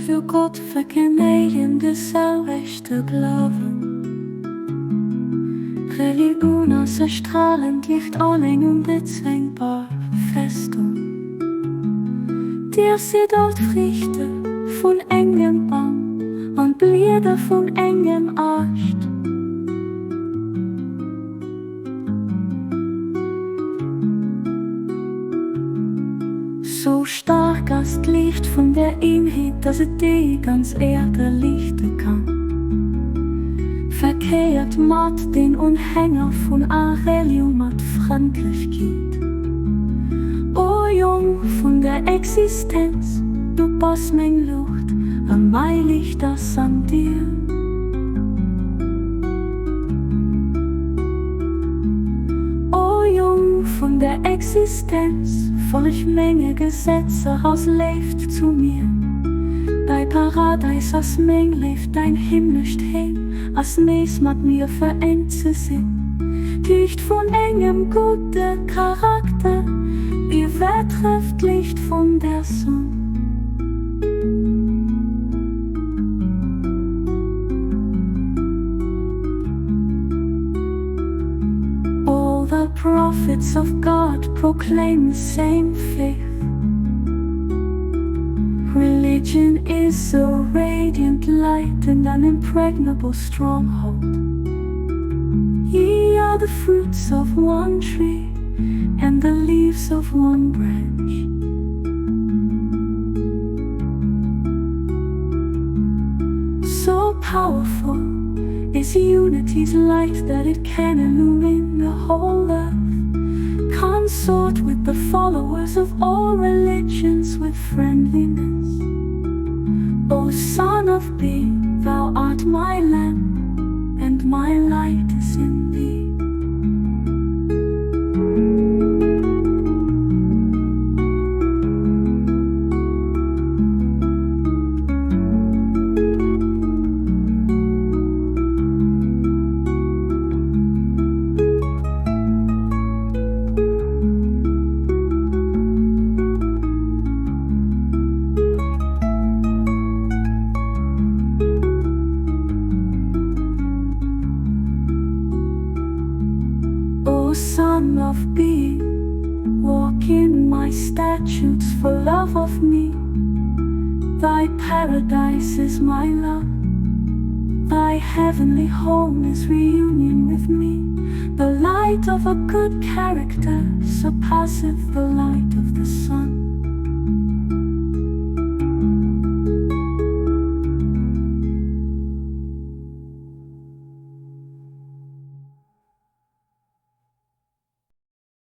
für Gott verkennen das auch echte Glauben. Religion als ein strahlend Licht allein unbezwingbar Festung. Dir sie dort Früchte von engem Baum und Blätter von engem Ast. So stark als Licht von der Einheit, dass es die ganz Erde lichten kann. Verkehrt matt den Unhänger von Aurelium mit Freundlichkeit. O Jung von der Existenz, du bist mein Lucht, an mein Licht das an dir. O Jung von der Existenz, voll Menge Gesetze aus lebt zu mir. Bei Paradies as mein lebt dein himmlisch heim, as mees mat mir vereint zu sinn. Licht von engem gute Charakter, ihr trifft Licht von der Sonne. All the prophets of God proclaim the same faith. Religion is a radiant light and an impregnable stronghold. Ye are the fruits of one tree and the leaves of one branch. So powerful is unity's light that it can illumine the whole earth. Consort with the followers of all religions with friendliness. O Son of Being, thou art my lamp, and my light is in thee. O Son of Being, walk in my statutes for love of me. Thy paradise is my love, thy heavenly home is reunion with me. The light of a good character surpasseth the light of the sun.